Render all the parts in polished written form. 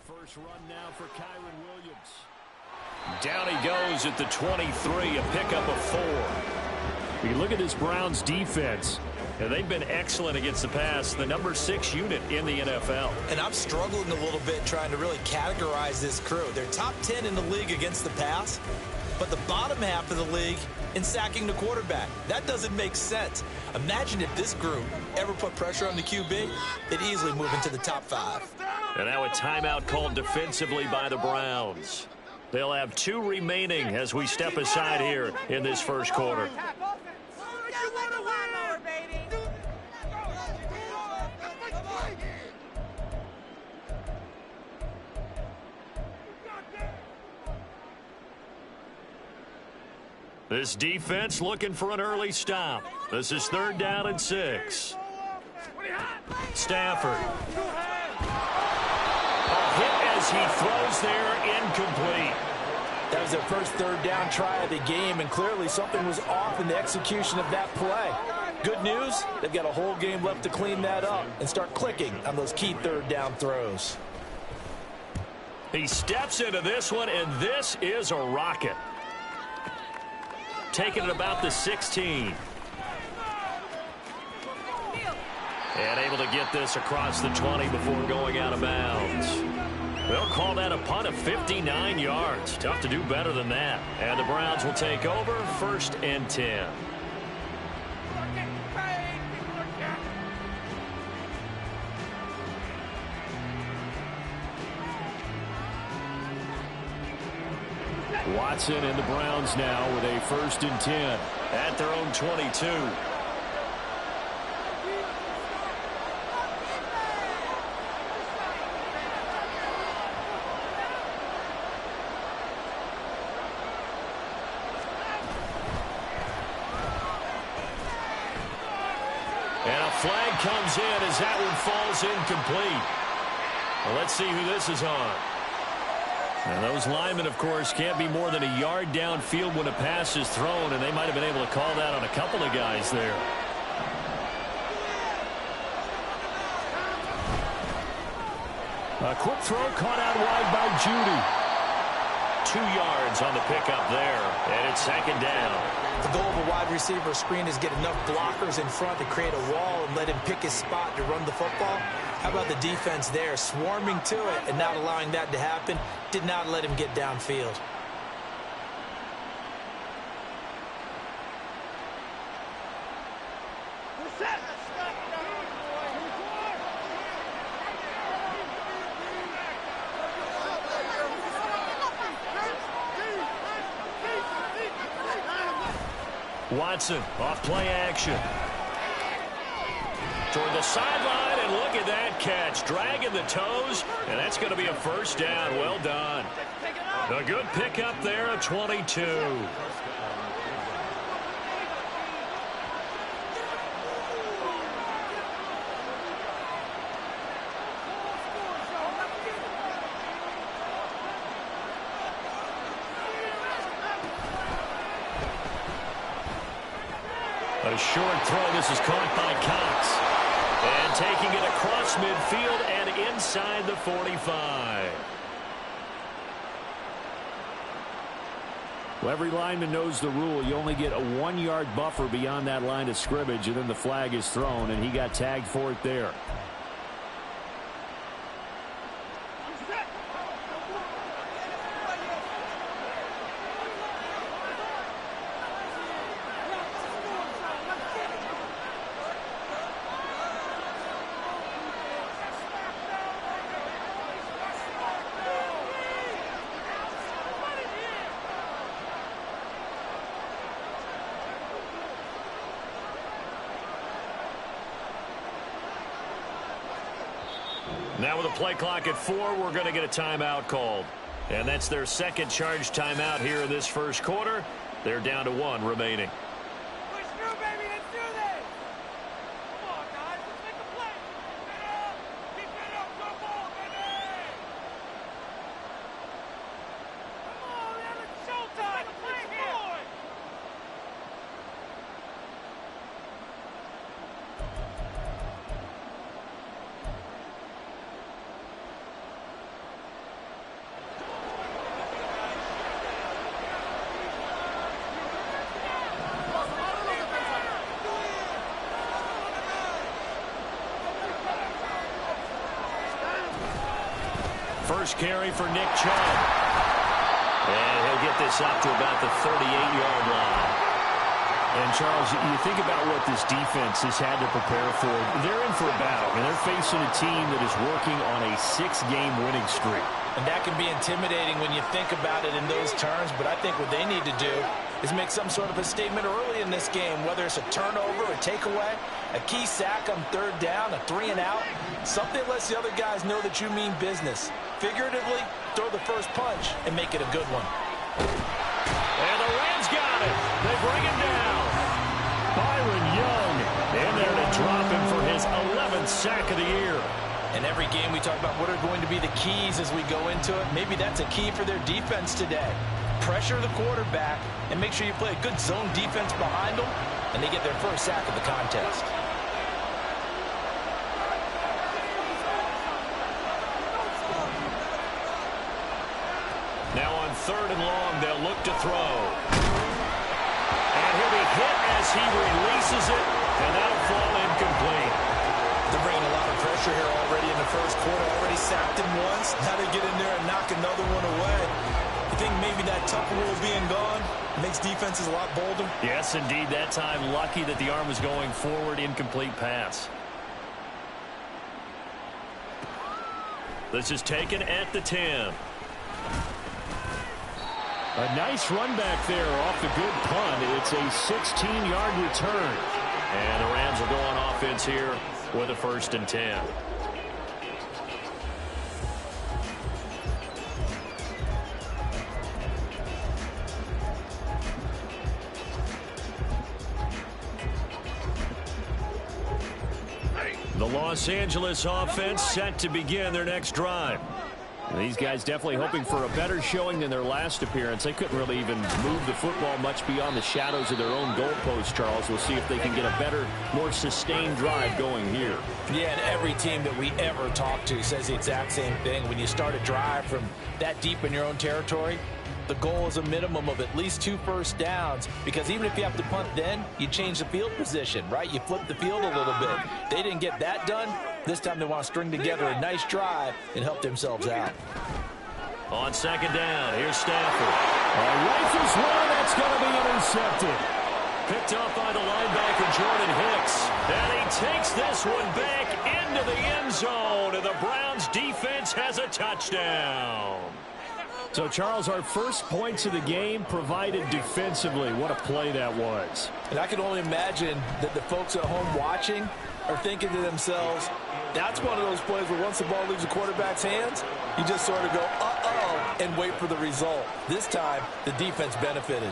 First run now for Kyren Williams. Down he goes at the 23, a pickup of 4. You look at this Browns defense. And they've been excellent against the pass, the number 6 unit in the NFL. And I'm struggling a little bit trying to really categorize this crew. They're top 10 in the league against the pass, but the bottom half of the league in sacking the quarterback. That doesn't make sense. Imagine if this group ever put pressure on the QB, they'd easily move into the top 5. And now a timeout called defensively by the Browns. They'll have 2 remaining as we step aside here in this first quarter. This defense looking for an early stop. This is 3rd down and 6. Stafford. A hit as he throws there, incomplete. That was their first 3rd down try of the game, and clearly something was off in the execution of that play. Good news, they've got a whole game left to clean that up and start clicking on those key 3rd down throws. He steps into this one, and this is a rocket. Taking it about the 16. And able to get this across the 20 before going out of bounds. They'll call that a punt of 59 yards. Tough to do better than that. And the Browns will take over 1st and 10. Watson and the Browns now with a 1st and 10 at their own 22. And a flag comes in as that one falls incomplete. Well, let's see who this is on. And those linemen, of course, can't be more than a yard downfield when a pass is thrown, and they might have been able to call that on a couple of guys there. A quick throw caught out wide by Judy. 2 yards on the pickup there, and it's 2nd down. The goal of a wide receiver screen is get enough blockers in front to create a wall and let him pick his spot to run the football. How about the defense there, swarming to it and not allowing that to happen? Did not let him get downfield. Watson off play action. Toward the sideline, and look at that catch. Dragging the toes, and that's going to be a 1st down. Well done. A good pickup there at 22. A short throw. This is caught by Cox. And taking it across midfield and inside the 45. Well, every lineman knows the rule. You only get a 1-yard buffer beyond that line of scrimmage, and then the flag is thrown, and he got tagged for it there. Now with a play clock at 4, we're going to get a timeout called. And that's their 2nd charge timeout here in this first quarter. They're down to 1 remaining. First carry for Nick Chubb. And he'll get this up to about the 38-yard line. And, Charles, you think about what this defense has had to prepare for. They're in for a battle, and they're facing a team that is working on a 6-game winning streak. And that can be intimidating when you think about it in those terms, but I think what they need to do is make some sort of a statement early in this game, whether it's a turnover, a takeaway, a key sack on third down, a 3-and-out. Something lets the other guys know that you mean business. Figuratively, throw the first punch and make it a good one. And the Rams got it. They bring him down. Byron Young in there to drop him for his 11th sack of the year. And every game we talk about what are going to be the keys as we go into it. Maybe that's a key for their defense today. Pressure the quarterback and make sure you play a good zone defense behind them, and they get their first sack of the contest. Now on 3rd and long, they'll look to throw. And he'll be hit as he releases it, and that'll fall incomplete. They're bringing a lot of pressure here already in the first quarter. Already sacked him once. Now they get in there and knock another one away. You think maybe that Tucker rule being gone makes defenses a lot bolder? Yes, indeed. That time, lucky that the arm was going forward. Incomplete pass. This is taken at the 10. A nice run back there off the good punt. It's a 16-yard return. And the Rams will go on offense here with a 1st and 10. The Los Angeles offense set to begin their next drive. These guys definitely hoping for a better showing than their last appearance. They couldn't really even move the football much beyond the shadows of their own goalpost, Charles. We'll see if they can get a better, more sustained drive going here. Yeah, and every team that we ever talk to says the exact same thing. When you start a drive from that deep in your own territory, the goal is a minimum of at least 2 first downs, because even if you have to punt then, you change the field position, right? You flip the field a little bit. They didn't get that done. This time they want to string together a nice drive and help themselves out. On 2nd down, here's Stafford. A rifles one that's going to be intercepted. Picked up by the linebacker Jordan Hicks. And he takes this one back into the end zone, and the Browns defense has a touchdown. So, Charles, our first points of the game provided defensively. What a play that was. And I can only imagine that the folks at home watching are thinking to themselves, that's one of those plays where once the ball leaves the quarterback's hands, you just sort of go, uh-oh, and wait for the result. This time, the defense benefited.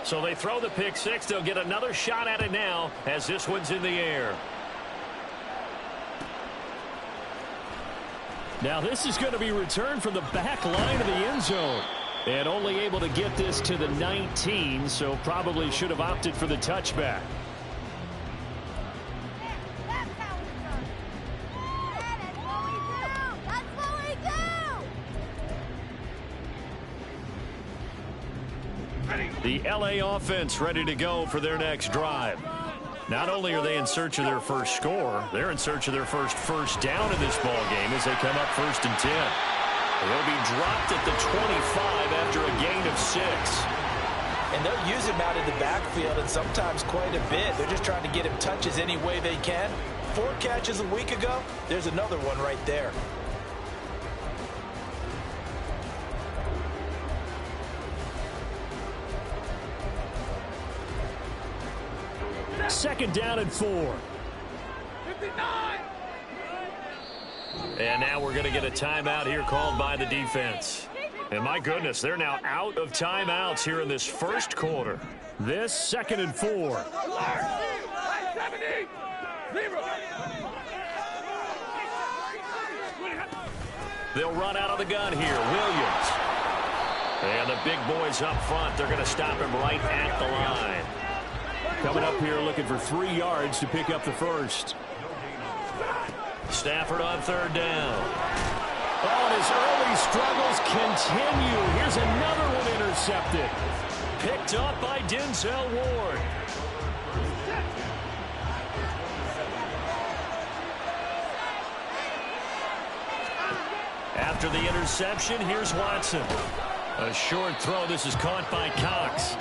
So they throw the pick six. They'll get another shot at it now as this one's in the air. Now this is going to be returned from the back line of the end zone. And only able to get this to the 19, so probably should have opted for the touchback. The LA offense ready to go for their next drive. Not only are they in search of their first score, they're in search of their first down in this ball game as they come up 1st and 10. They'll be dropped at the 25 after a gain of 6. And they'll use him out in the backfield, and sometimes quite a bit. They're just trying to get him touches any way they can. 4 catches a week ago, there's another one right there. Second down and 4. 59. And now we're going to get a timeout here called by the defense. And my goodness, they're now out of timeouts here in this first quarter. This 2nd and 4. They'll run out of the gun here. Williams. And the big boys up front, they're going to stop him right at the line. Coming up here looking for 3 yards to pick up the first. Stafford on 3rd down. Oh, and his early struggles continue. Here's another one intercepted. Picked up by Denzel Ward. After the interception, here's Watson. A short throw. This is caught by Cox.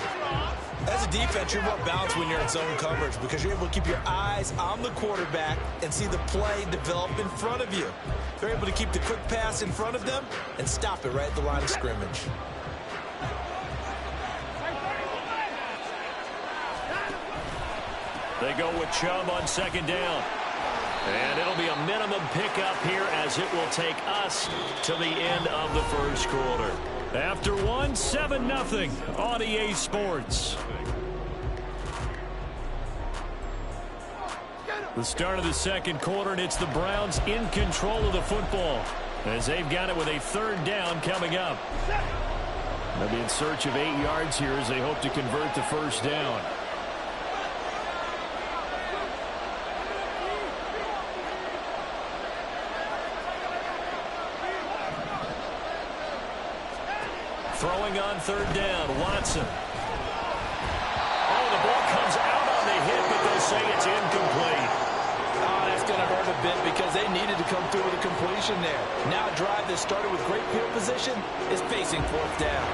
As a defense, you're more balanced when you're in zone coverage because you're able to keep your eyes on the quarterback and see the play develop in front of you. They're able to keep the quick pass in front of them and stop it right at the line of scrimmage. They go with Chubb on second down. And it'll be a minimum pickup here as it will take us to the end of the first quarter. After one, 7-0 on EA Sports. The start of the second quarter, and it's the Browns in control of the football as they've got it with a third down coming up. They'll be in search of 8 yards here as they hope to convert the first down. Throwing on third down, Watson. Oh, the ball comes out on the hit, but they'll say it's incomplete. Oh, that's going to hurt a bit because they needed to come through with a completion there. Now a drive that started with great field position is facing fourth down.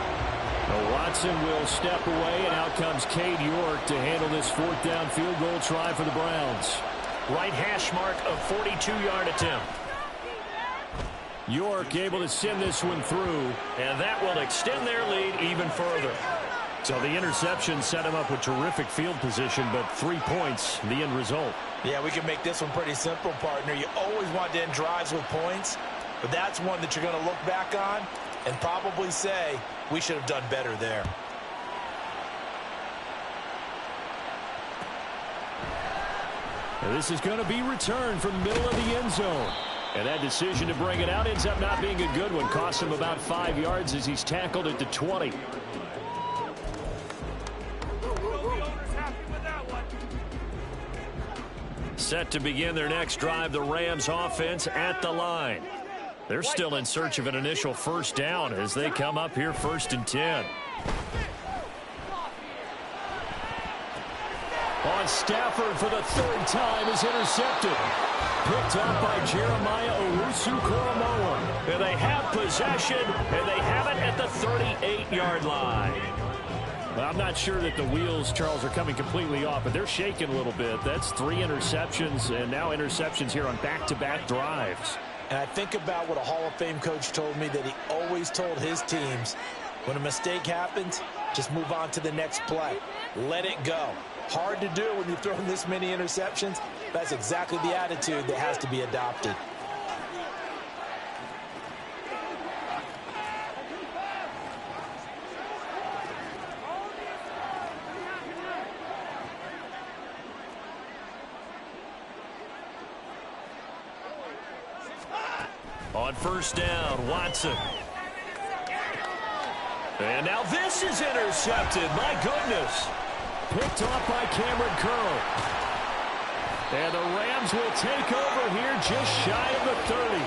Well, Watson will step away, and out comes Cade York to handle this fourth down field goal try for the Browns. Right hash mark of 42-yard attempt. York able to send this one through, and that will extend their lead even further. So the interception set him up with terrific field position, but 3 points, the end result. Yeah, we can make this one pretty simple, partner. You always want to end drives with points, but that's one that you're going to look back on and probably say, we should have done better there. And this is going to be returned from the middle of the end zone. And that decision to bring it out ends up not being a good one. Costs him about 5 yards as he's tackled at the 20. Set to begin their next drive, the Rams offense at the line. They're still in search of an initial first down as they come up here 1st and 10. On Stafford for the third time is intercepted. Picked up by Jeremiah Owusu-Koramoah. And they have possession, and they have it at the 38-yard line. Well, I'm not sure that the wheels, Charles, are coming completely off, but they're shaking a little bit. That's 3 interceptions, and now interceptions here on back-to-back drives. And I think about what a Hall of Fame coach told me, that he always told his teams, when a mistake happens, just move on to the next play. Let it go. Hard to do when you've thrown this many interceptions. That's exactly the attitude that has to be adopted. On first down, Watson. And now this is intercepted. My goodness. Picked off by Cameron Curl. And the Rams will take over here just shy of the 30.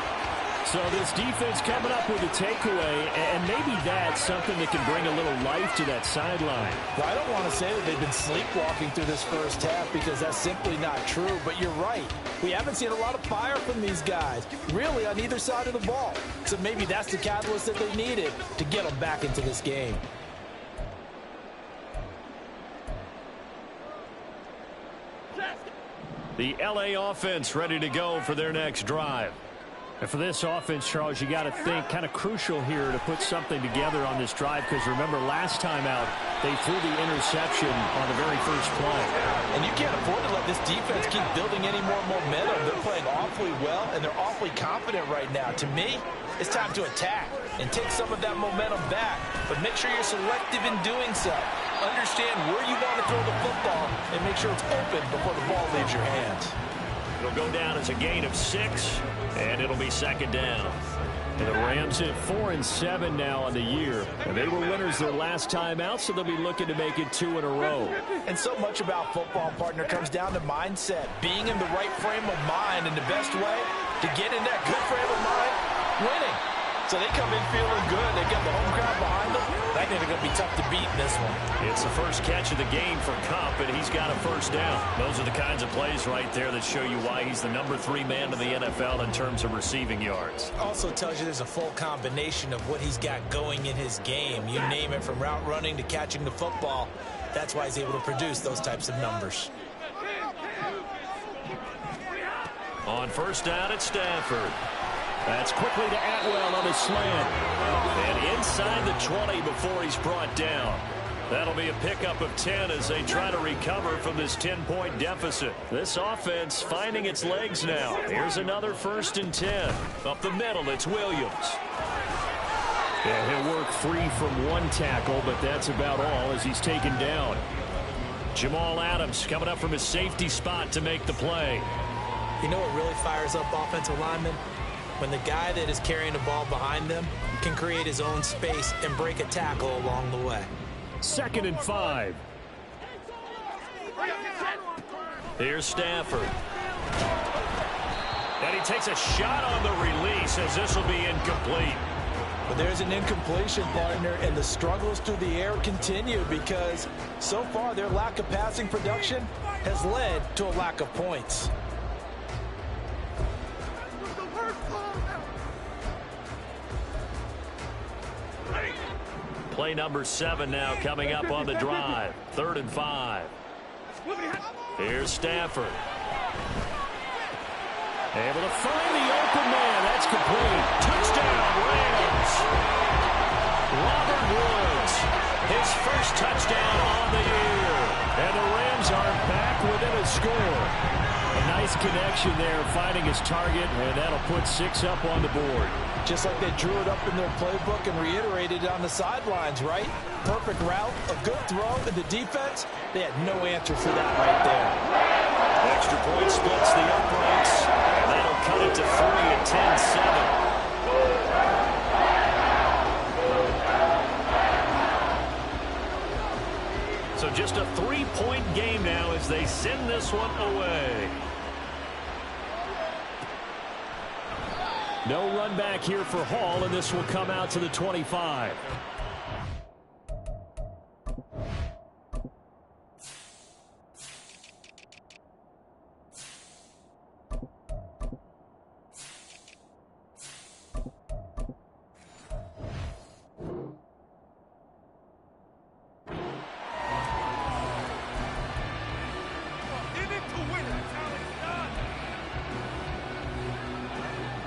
So this defense coming up with a takeaway, and maybe that's something that can bring a little life to that sideline. Well, I don't want to say that they've been sleepwalking through this first half because that's simply not true, but you're right. We haven't seen a lot of fire from these guys, really on either side of the ball. So maybe that's the catalyst that they needed to get them back into this game. The LA offense ready to go for their next drive. And for this offense, Charles, you got to think kind of crucial here to put something together on this drive, because remember last time out they threw the interception on the very first play. And you can't afford to let this defense keep building any more momentum. They're playing awfully well, and they're awfully confident right now. To me, it's time to attack and take some of that momentum back, but make sure you're selective in doing so. Understand where you want to throw the football and make sure it's open before the ball leaves your hands. It'll go down as a gain of 6, and it'll be second down. And the Rams at 4-7 now on the year. And they were winners their last time out, so they'll be looking to make it 2 in a row. And so much about football, partner, comes down to mindset. Being in the right frame of mind, and the best way to get in that good frame of mind, winning. So they come in feeling good. They've got the home crowd behind them. I think they're going to be tough to beat in this one. It's the first catch of the game for Kupp, and he's got a first down. Those are the kinds of plays right there that show you why he's the #3 man in the NFL in terms of receiving yards. Also tells you there's a full combination of what he's got going in his game. You name it, from route running to catching the football. That's why he's able to produce those types of numbers. On first down, it's Stafford. That's quickly to Atwell on a slant. And inside the 20 before he's brought down. That'll be a pickup of 10 as they try to recover from this 10-point deficit. This offense finding its legs now. Here's another 1st and 10. Up the middle, it's Williams. Yeah, he'll work free from one tackle, but that's about all as he's taken down. Jamal Adams coming up from his safety spot to make the play. You know what really fires up offensive linemen? When the guy that is carrying the ball behind them can create his own space and break a tackle along the way. 2nd and 5. Here's Stafford. And he takes a shot on the release as this will be incomplete. But there's an incompletion, partner, and the struggles through the air continue because so far their lack of passing production has led to a lack of points. Play number 7 now coming up on the drive. 3rd and 5. Here's Stafford. Able to find the open man. That's complete. Touchdown, Rams. Robert Woods, his first touchdown on the year. And the Rams are back within a score. A nice connection there, finding his target, and that'll put 6 up on the board. Just like they drew it up in their playbook and reiterated it on the sidelines, right? Perfect route, a good throw, and the defense, they had no answer for that right there. Extra point splits the uprights, and that'll cut it to 3 at 10-7. So just a 3-point game now as they send this one away. No run back here for Hall, and this will come out to the 25.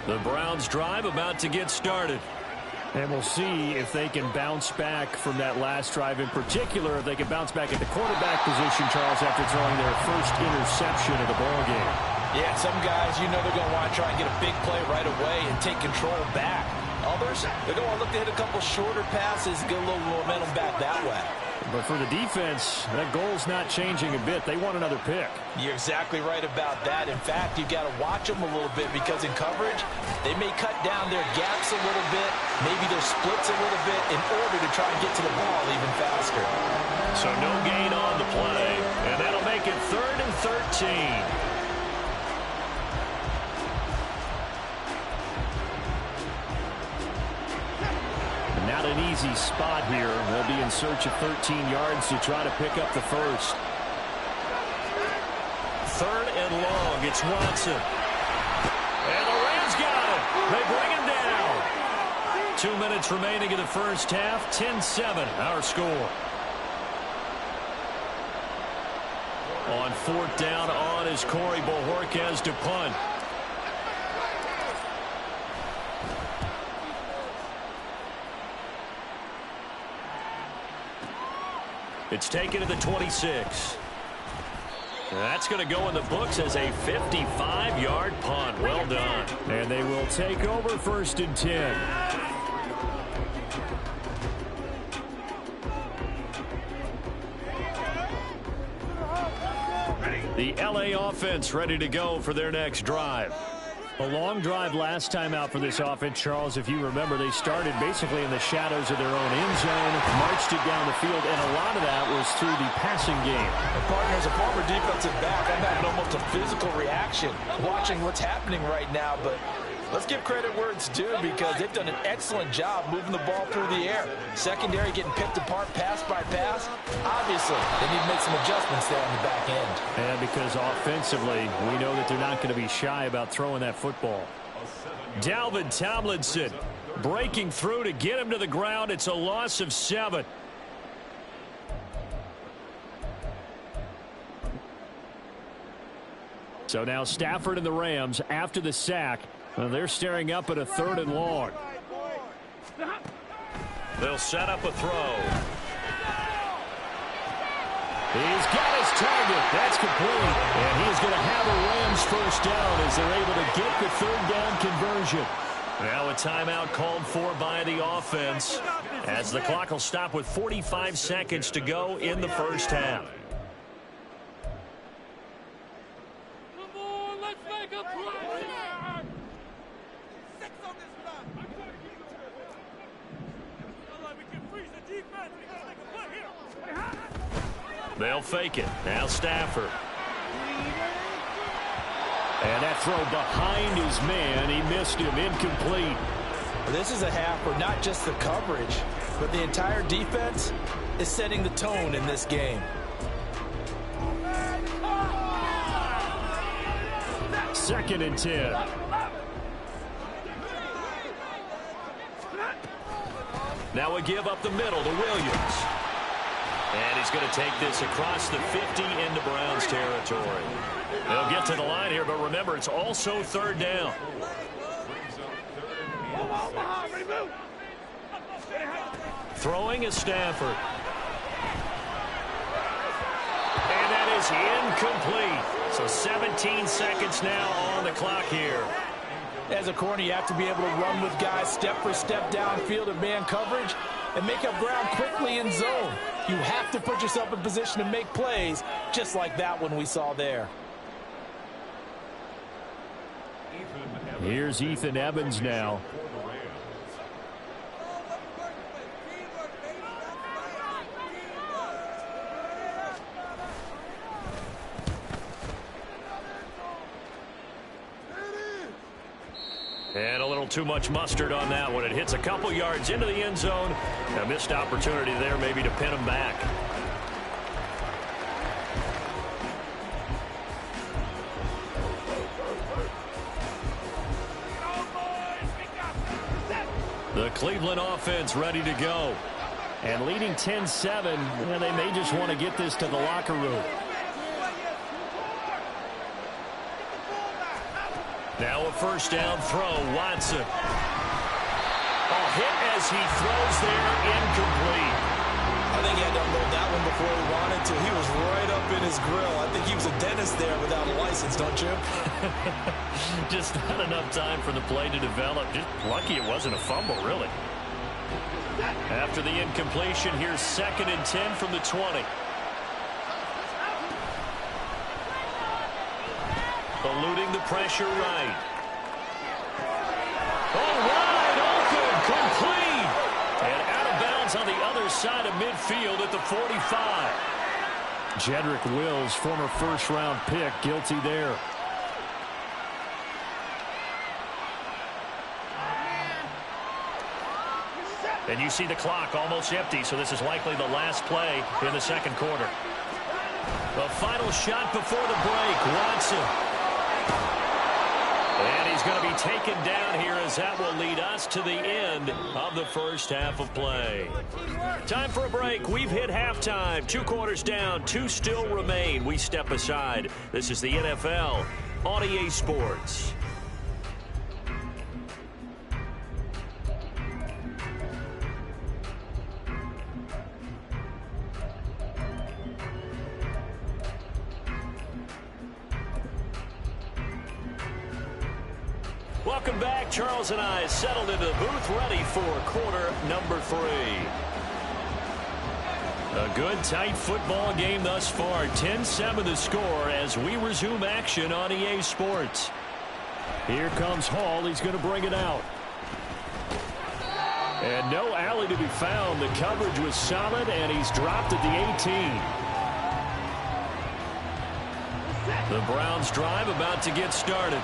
The Browns drive about to get started. And we'll see if they can bounce back from that last drive, in particular if they can bounce back at the quarterback position, Charles, after throwing their first interception of the ballgame. Yeah, some guys, you know they're going to want to try and get a big play right away and take control back. Others, they're going to look to hit a couple shorter passes, get a little momentum back that way. But for the defense, that goal's not changing a bit. They want another pick. You're exactly right about that. In fact, you've got to watch them a little bit because in coverage, they may cut down their gaps a little bit, maybe their splits a little bit in order to try and get to the ball even faster. So no gain on the play, and that'll make it 3rd and 13. Not an easy spot here. They'll be in search of 13 yards to try to pick up the first. 3rd and long. It's Watson. And the Rams got it. They bring him down. 2 minutes remaining in the first half. 10-7, our score. On 4th down on is Corey Bojorquez to punt. It's taken to the 26. That's going to go in the books as a 55-yard punt. Well done. And they will take over 1st and 10. The LA offense ready to go for their next drive. A long drive last time out for this offense, Charles. If you remember, they started basically in the shadows of their own end zone, marched it down the field, and a lot of that was through the passing game. And partner, as a former defensive back, I'm having almost a physical reaction watching what's happening right now, but Let's give credit where it's due because they've done an excellent job moving the ball through the air. Secondary getting picked apart pass by pass. Obviously, they need to make some adjustments there on the back end. And because offensively, we know that they're not going to be shy about throwing that football. Dalvin Tomlinson breaking through to get him to the ground. It's a loss of 7. So now Stafford and the Rams after the sack. They're staring up at a 3rd and long. They'll set up a throw. He's got his target. That's complete. And he's going to have a Rams first down as they're able to get the 3rd down conversion. Now a timeout called for by the offense as the clock will stop with 45 seconds to go in the first half. They'll fake it. Now Stafford. And that throw behind his man. He missed him. Incomplete. This is a half where not just the coverage, but the entire defense is setting the tone in this game. Second and 10. Now a give up the middle to Williams. And he's going to take this across the 50 into Browns territory. They'll get to the line here, but remember, it's also 3rd down. Throwing is Stafford. And that is incomplete. So 17 seconds now on the clock here. As a corner, you have to be able to run with guys step for step downfield of man coverage and make up ground quickly in zone. You have to put yourself in position to make plays just like that one we saw there. Here's Ethan Evans now. And a little too much mustard on that one. It hits a couple yards into the end zone. A missed opportunity there maybe to pin him back. The Cleveland offense ready to go. And leading 10-7, they may just want to get this to the locker room. Now a first down throw, Watson. A hit as he throws there, incomplete. I think he had to unload that one before he wanted to. He was right up in his grill. I think he was a dentist there without a license, don't you? Just not enough time for the play to develop. Just lucky it wasn't a fumble, really. After the incompletion, here's 2nd and 10 from the 20. Eluding the pressure right. Oh, wide open, complete. And out of bounds on the other side of midfield at the 45. Jedrick Wills, former first-round pick, guilty there. And you see the clock almost empty, so this is likely the last play in the second quarter. The final shot before the break, Watson. And he's going to be taken down here as that will lead us to the end of the first half of play. Time for a break. We've hit halftime. 2 quarters down, 2 still remain. We step aside. This is the NFL on EA Sports. Welcome back. Charles and I settled into the booth ready for quarter number 3. A good, tight football game thus far. 10-7 the score as we resume action on EA Sports. Here comes Hall. He's going to bring it out. And no alley to be found. The coverage was solid, and he's dropped at the 18. The Browns drive about to get started.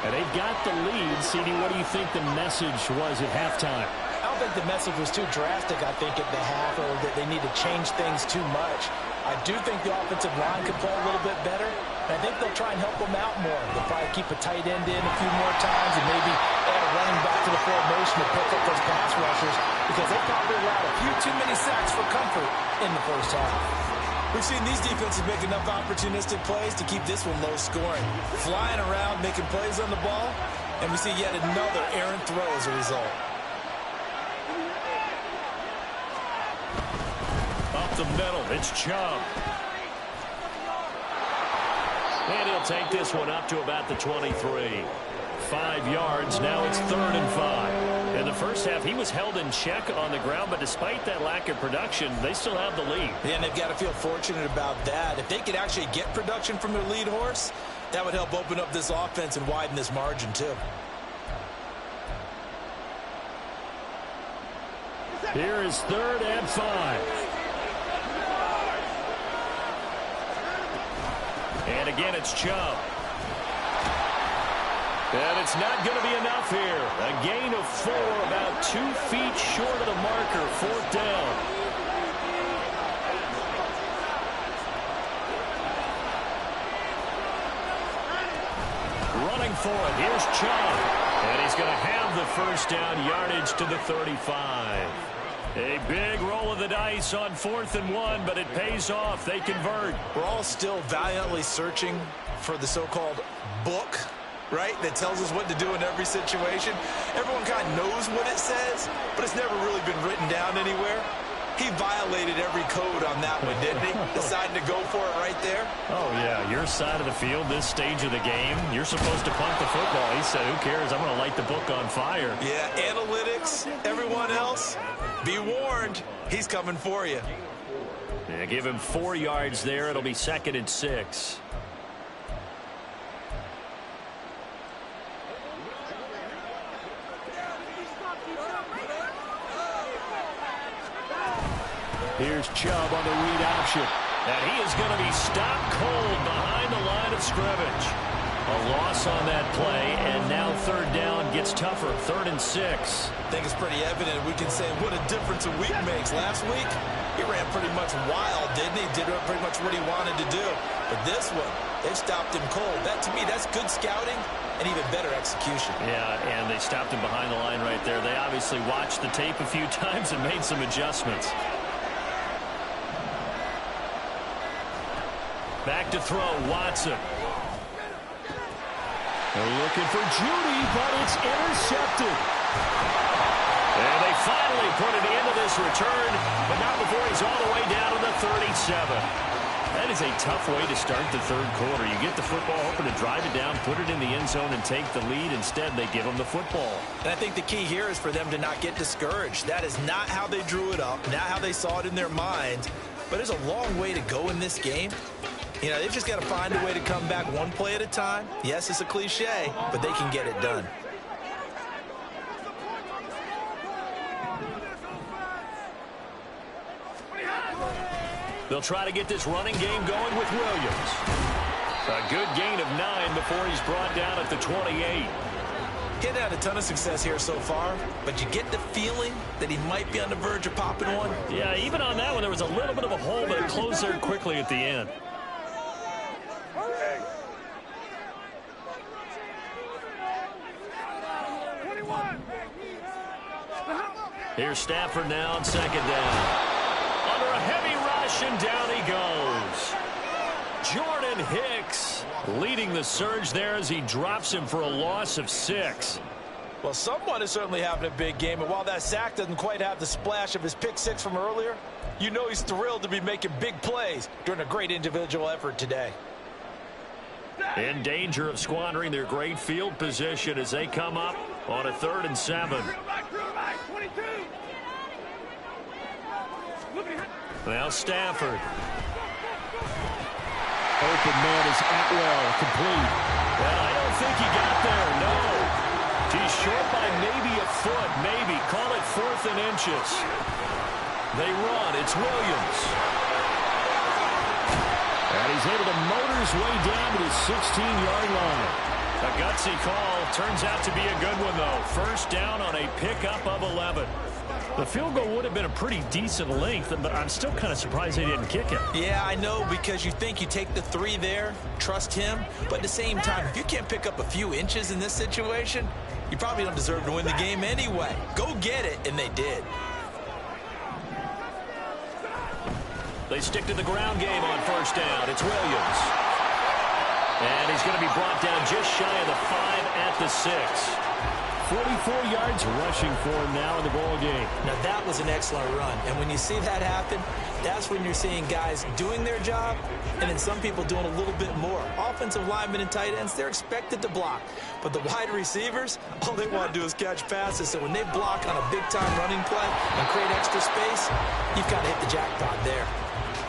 And they've got the lead. CD, what do you think the message was at halftime? I don't think the message was too drastic, I think, at the half, or that they need to change things too much. I do think the offensive line could play a little bit better. And I think they'll try and help them out more. They'll probably keep a tight end in a few more times and maybe add a running back to the formation to pick up those pass rushers, because they probably allowed a few too many sacks for comfort in the first half. We've seen these defenses make enough opportunistic plays to keep this one low scoring. Flying around, making plays on the ball, and we see yet another errant throw as a result. Up the middle, it's Chubb. And he'll take this one up to about the 23. 5 yards, now it's 3rd and 5. In the first half, he was held in check on the ground, but despite that lack of production, they still have the lead. Yeah, and they've got to feel fortunate about that. If they could actually get production from their lead horse, that would help open up this offense and widen this margin too. Here is 3rd and 5. And again, it's Chubb. And it's not going to be enough here. A gain of 4, about 2 feet short of the marker. 4th down. Running for it. Here's Chubb. And he's going to have the first down, yardage to the 35. A big roll of the dice on 4th and 1, but it pays off. They convert. We're all still valiantly searching for the so-called book, right, that tells us what to do in every situation. Everyone kind of knows what it says, but it's never really been written down anywhere. He violated every code on that one, didn't he? Deciding to go for it right there. Oh, yeah, your side of the field, this stage of the game, you're supposed to punt the football. He said, who cares? I'm going to light the book on fire. Yeah, analytics, everyone else, be warned, he's coming for you. Yeah, give him 4 yards there. It'll be 2nd and 6. Here's Chubb on the read option. And he is going to be stopped cold behind the line of scrimmage. A loss on that play, and now 3rd down gets tougher. 3rd and 6. I think it's pretty evident. We can say what a difference a week makes. Last week, he ran pretty much wild, didn't he? Did pretty much what he wanted to do. But this one, they stopped him cold. That, to me, that's good scouting and even better execution. Yeah, and they stopped him behind the line right there. They obviously watched the tape a few times and made some adjustments. Back to throw, Watson. They're looking for Judy, but it's intercepted. And they finally put it into this return, but not before he's all the way down to the 37. That is a tough way to start the 3rd quarter. You get the football, hoping to drive it down, put it in the end zone, and take the lead. Instead, they give them the football. And I think the key here is for them to not get discouraged. That is not how they drew it up, not how they saw it in their mind. But there's a long way to go in this game. You know, they've just got to find a way to come back one play at a time. Yes, it's a cliche, but they can get it done. They'll try to get this running game going with Williams. A good gain of 9 before he's brought down at the 28. He's had a ton of success here so far, but you get the feeling that he might be on the verge of popping one. Yeah, even on that one, there was a little bit of a hole, but it closed there quickly at the end. Here's Stafford now on 2nd down. Under a heavy rush, and down he goes. Jordan Hicks leading the surge there as he drops him for a loss of 6. Well, someone is certainly having a big game, and while that sack doesn't quite have the splash of his pick 6 from earlier, you know he's thrilled to be making big plays during a great individual effort today. In danger of squandering their great field position as they come up on a 3rd and 7. Now Stafford. Open man is Atwell, complete. Well, I don't think he got there, no. He's short by maybe a foot, maybe. Call it 4th and inches. They run, it's Williams. And he's able to motor his way down to the 16-yard line. A gutsy call. Turns out to be a good one, though. First down on a pickup of 11. The field goal would have been a pretty decent length, but I'm still kind of surprised they didn't kick it. Yeah, I know, because you think you take the 3 there, trust him. But at the same time, if you can't pick up a few inches in this situation, you probably don't deserve to win the game anyway. Go get it, and they did. They stick to the ground game on first down. It's Williams. And he's going to be brought down just shy of the 5 at the 6. 44 yards rushing for him now in the ball game. Now, that was an excellent run. And when you see that happen, that's when you're seeing guys doing their job and then some people doing a little bit more. Offensive linemen and tight ends, they're expected to block. But the wide receivers, all they want to do is catch passes. So when they block on a big-time running play and create extra space, you've got to hit the jackpot there.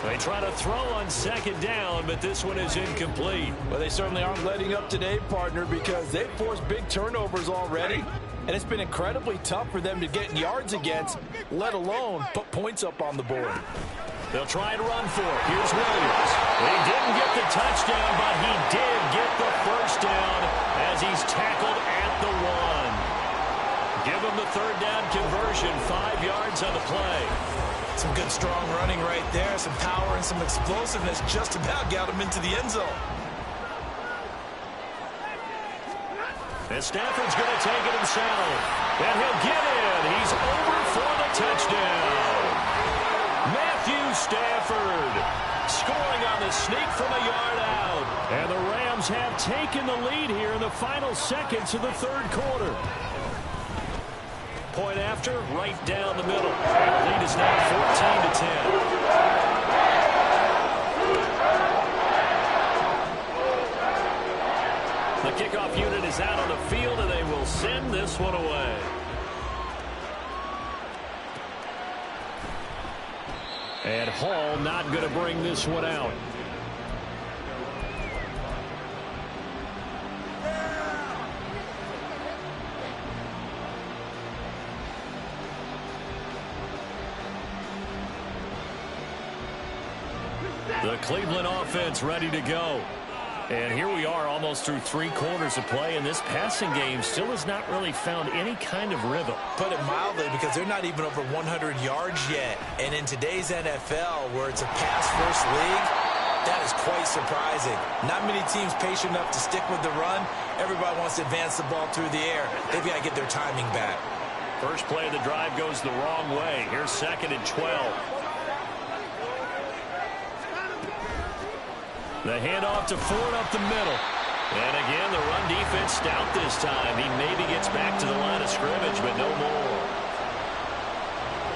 They try to throw on second down, but this one is incomplete. Well, they certainly aren't letting up today, partner, because they've forced big turnovers already. And it's been incredibly tough for them to get yards against, let alone put points up on the board. They'll try and run for it. Here's Williams. He didn't get the touchdown, but he did get the first down as he's tackled at the 1. Give him the third down conversion, 5 yards on the play. Some good, strong running right there. Some power and some explosiveness just about got him into the end zone. And Stafford's going to take it himself. And he'll get in. He's over for the touchdown. Matthew Stafford scoring on the sneak from a yard out. And the Rams have taken the lead here in the final seconds of the third quarter. Point after, right down the middle. And the lead is now 14-10. The kickoff unit is out on the field, and they will send this one away. And Hall not going to bring this one out. The Cleveland offense ready to go. And here we are almost through 3 quarters of play, and this passing game still has not really found any kind of rhythm. Put it mildly, because they're not even over 100 yards yet. And in today's NFL, where it's a pass-first league, that is quite surprising. Not many teams patient enough to stick with the run. Everybody wants to advance the ball through the air. They've got to get their timing back. First play of the drive goes the wrong way. Here's 2nd and 12. The handoff to Ford up the middle. And again, the run defense stout this time. He maybe gets back to the line of scrimmage, but no more.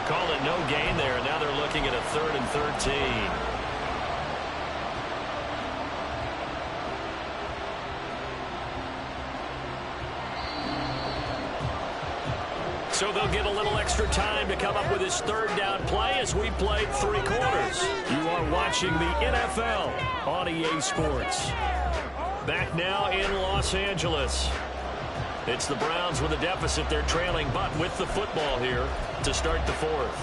Call it no gain there. Now they're looking at a 3rd and 13. So they'll get a little extra time to come up with his 3rd down play as we played 3 quarters. You are watching the NFL on EA Sports. Back now in Los Angeles. It's the Browns with a deficit. They're trailing, but with the football here to start the 4th.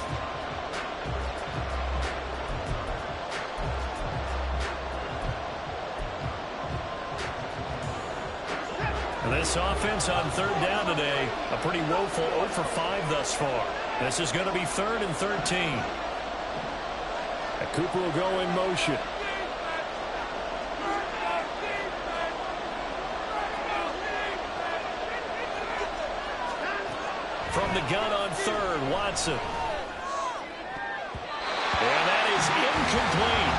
This offense on 3rd down today, a pretty woeful 0 for 5 thus far. This is going to be 3rd and 13. And Cooper will go in motion. From the gun on 3rd, Watson. And that is incomplete.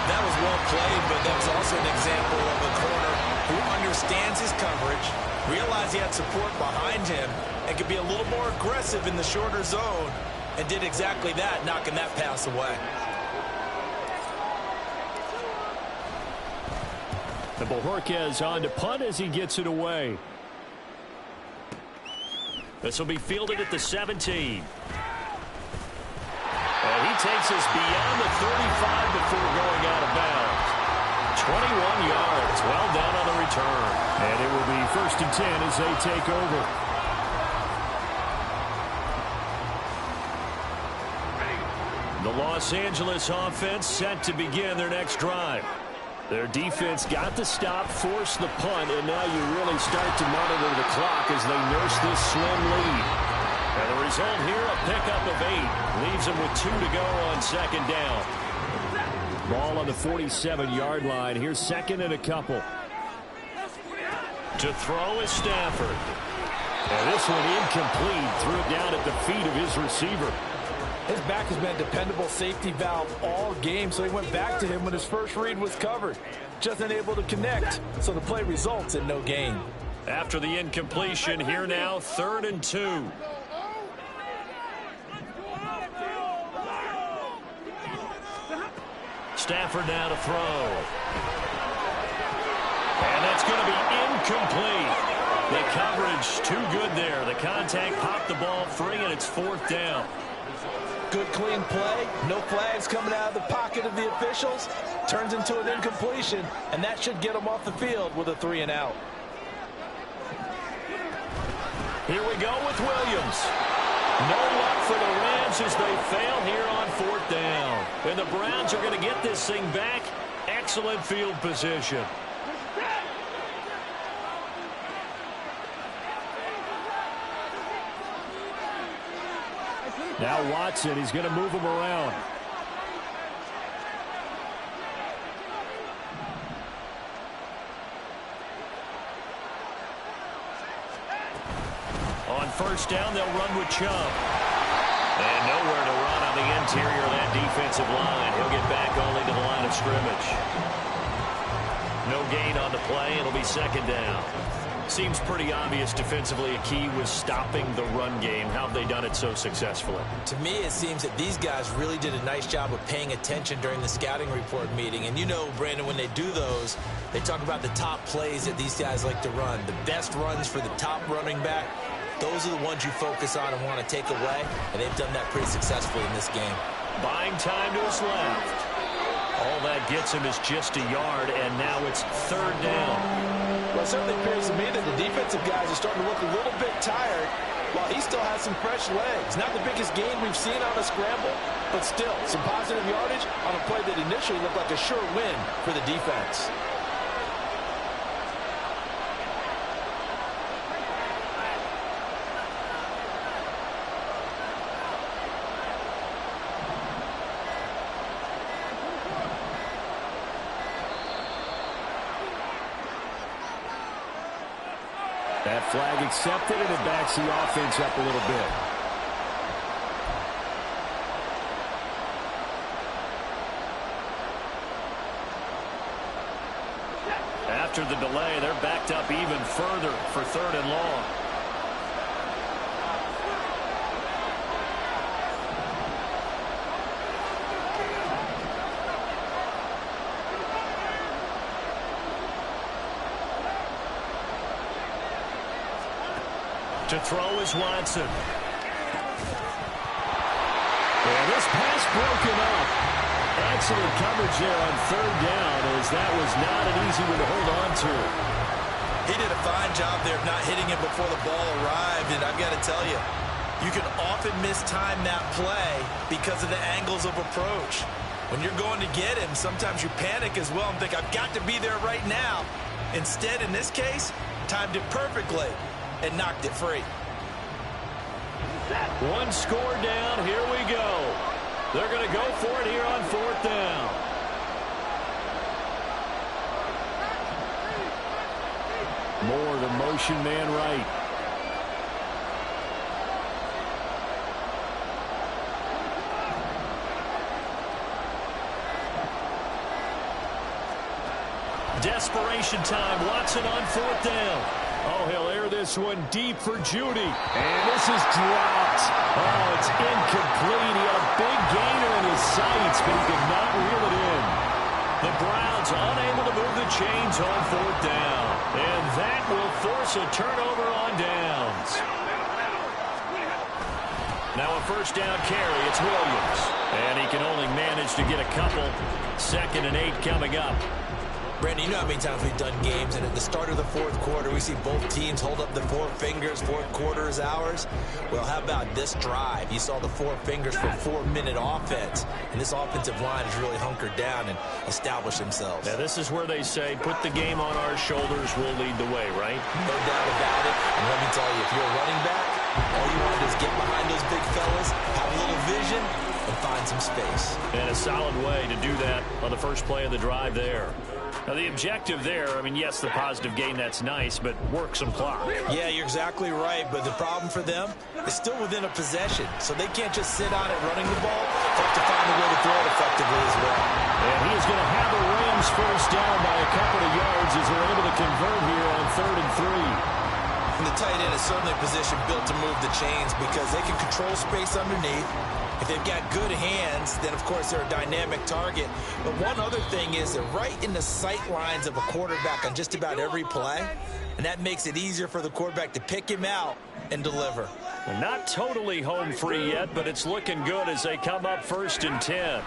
That was well played, but that was also an example of a corner who understands his coverage, realized he had support behind him, and could be a little more aggressive in the shorter zone, and did exactly that, knocking that pass away. And Bojorquez on to punt as he gets it away. This will be fielded at the 17. And he takes us beyond the 35 before going out of bounds. 21 yards, well down on the return. And it will be 1st and 10 as they take over. The Los Angeles offense set to begin their next drive. Their defense got the stop, forced the punt, and now you really start to monitor the clock as they nurse this slim lead. And the result here, a pickup of 8. Leaves them with 2 to go on second down. Ball on the 47-yard line. Here's second and a couple. To throw is Stafford. And this one incomplete. Threw it down at the feet of his receiver. His back has been a dependable safety valve all game, so he went back to him when his first read was covered. Just unable to connect, so the play results in no gain. After the incompletion, here now, 3rd and 2. Stafford now to throw. And that's going to be incomplete. The coverage too good there. The contact popped the ball free, and it's 4th down. Good clean play. No flags coming out of the pocket of the officials. Turns into an incompletion, and that should get them off the field with a 3 and out. Here we go with Williams. No luck for the Rams as they fail here on 4th down. And the Browns are going to get this thing back. Excellent field position. Now Watson, he's going to move him around. On 1st down, they'll run with Chubb. And nowhere to run on the interior of that defensive line. He'll get back only to the line of scrimmage. No gain on the play. It'll be 2nd down. Seems pretty obvious defensively a key was stopping the run game. How have they done it so successfully? To me, it seems that these guys really did a nice job of paying attention during the scouting report meeting. And you know, Brandon, when they do those, they talk about the top plays that these guys like to run. The best runs for the top running back, those are the ones you focus on and want to take away. And they've done that pretty successfully in this game. Buying time to his left. All that gets him is just a yard, and now it's 3rd down. Well, it certainly appears to me that the defensive guys are starting to look a little bit tired while he still has some fresh legs. Not the biggest gain we've seen on a scramble, but still some positive yardage on a play that initially looked like a sure win for the defense. That flag accepted, and it backs the offense up a little bit. After the delay, they're backed up even further for 3rd and long. To throw is Watson. And this pass broken up. Excellent coverage there on 3rd down, as that was not an easy one to hold on to. He did a fine job there of not hitting him before the ball arrived. And I've got to tell you, you can often mistime that play because of the angles of approach. When you're going to get him, sometimes you panic as well and think, I've got to be there right now. Instead, in this case, timed it perfectly and knocked it free. 1 score down. Here we go. They're going to go for it here on 4th down. Moore, the motion man right. Desperation time. Watson on 4th down. Oh, he'll air this one deep for Judy. And this is dropped. Oh, it's incomplete. He had a big gainer in his sights, but he could not reel it in. The Browns unable to move the chains on 4th down. And that will force a turnover on downs. Now a 1st down carry. It's Williams. And he can only manage to get a couple. 2nd and 8 coming up. Brandon, you know how many times we've done games, and at the start of the fourth quarter, we see both teams hold up the four fingers, fourth quarter is ours. Well, how about this drive? You saw the four fingers for 4-minute offense, and this offensive line has really hunkered down and established themselves. Yeah, this is where they say, put the game on our shoulders, we'll lead the way, right? No doubt about it. And let me tell you, if you're a running back, all you want to do is get behind those big fellas, have a little vision, and find some space. And a solid way to do that on the first play of the drive there. Now, the objective there, I mean, yes, the positive gain, that's nice, but work some clock. Yeah, you're exactly right, but the problem for them is still within a possession, so they can't just sit on it running the ball. They have to find a way to throw it effectively as well. And he is going to have the Rams first down by a couple of yards as they're able to convert here on 3rd and 3. And the tight end is certainly a position built to move the chains because they can control space underneath. If they've got good hands, then, of course, they're a dynamic target. But one other thing is they're right in the sight lines of a quarterback on just about every play, and that makes it easier for the quarterback to pick him out and deliver. Well, not totally home free yet, but it's looking good as they come up 1st and 10.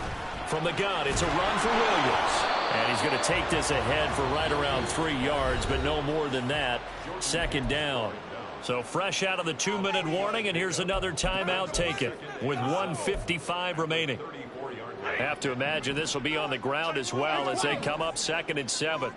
From the gun, it's a run for Williams. And he's going to take this ahead for right around 3 yards, but no more than that. 2nd down. So fresh out of the 2-minute warning, and here's another timeout taken with 1:55 remaining. Have to imagine this will be on the ground as well as they come up 2nd and 7.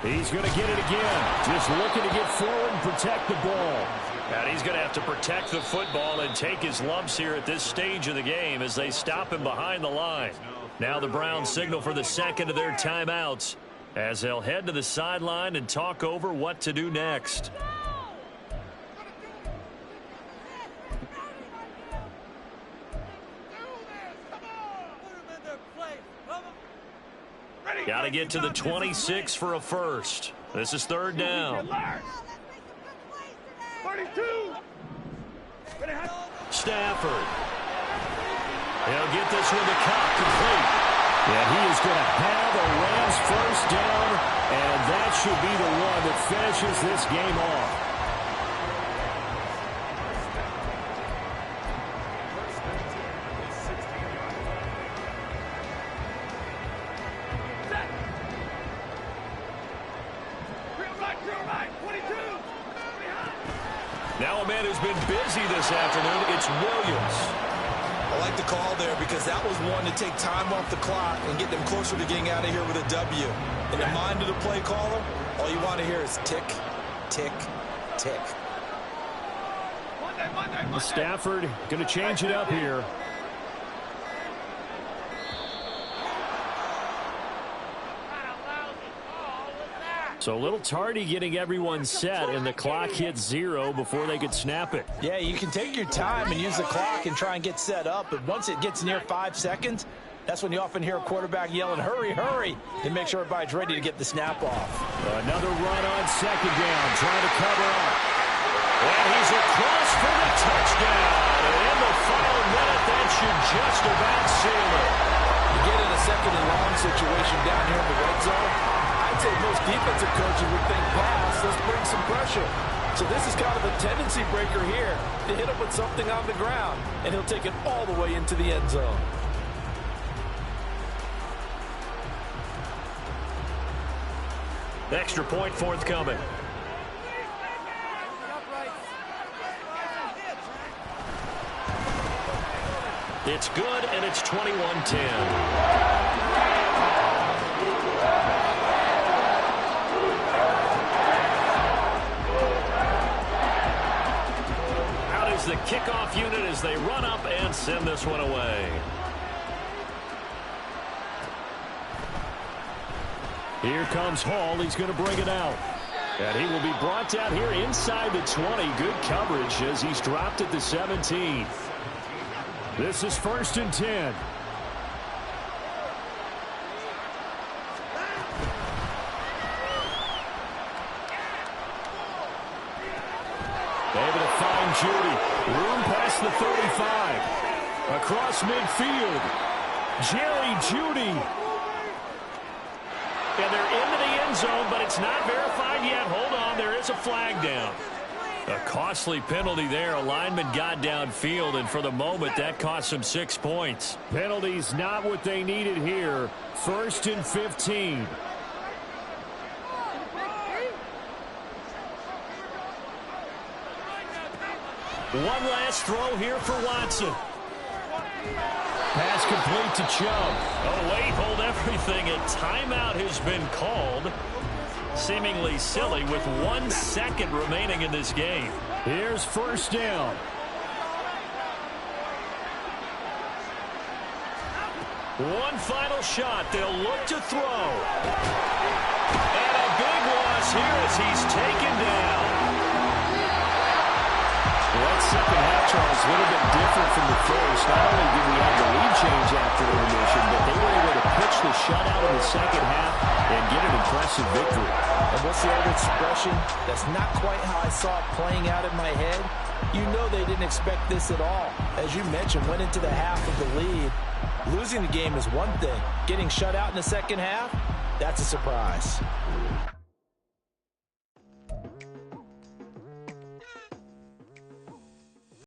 He's going to get it again. Just looking to get forward and protect the ball. And he's going to have to protect the football and take his lumps here at this stage of the game as they stop him behind the line. Now the Browns signal for the second of their timeouts as they'll head to the sideline and talk over what to do next. Got to get to the 26 for a first. This is 3rd down. 32. Stafford. He'll get this one to Cobb complete. And he is going to have a Rams first down, and that should be the one that finishes this game off. Now a man who's been busy this afternoon, it's Williams. I like the call there because that was one to take time off the clock and get them closer to getting out of here with a W. In the mind of the play caller, all you want to hear is tick, tick, tick. Stafford going to change it up here. So a little tardy getting everyone set, and the clock hits 0 before they could snap it. Yeah, you can take your time and use the clock and try and get set up, but once it gets near 5 seconds, that's when you often hear a quarterback yelling, hurry, hurry, to make sure everybody's ready to get the snap off. Another run on 2nd down, trying to cover up. And he's across for the touchdown. And in the final minute, that should just about seal it. You get in a 2nd and long situation down here in the red zone, I'd say most defensive coaches would think pass, let's bring some pressure. So this is kind of a tendency breaker here to hit him with something on the ground, and he'll take it all the way into the end zone. Extra point forthcoming. It's good, and it's 21-10. The kickoff unit as they run up and send this one away. Here comes Hall. He's going to bring it out. And he will be brought down here inside the 20. Good coverage as he's dropped at the 17. This is 1st and 10. Able to find Judy. Room past the 35. Across midfield. Jerry Judy. And they're into the end zone, but it's not verified yet. Hold on, there is a flag down. A costly penalty there. A lineman got downfield, and for the moment, that cost him 6 points. Penalties not what they needed here. 1st and 15. One last throw here for Watson. Pass complete to Chubb. Oh, wait, hold everything. A timeout has been called. Seemingly silly with 1 second remaining in this game. Here's 1st down. One final shot. They'll look to throw. And a big loss here as he's taken down. Well, that second half, Charles, a little bit different from the first. Not only did we have the lead change after intermission, but they were able to pitch the shutout in the second half and get an impressive victory. And what's the old expression? That's not quite how I saw it playing out in my head. You know they didn't expect this at all. As you mentioned, went into the half of the lead. Losing the game is one thing. Getting shut out in the second half, that's a surprise.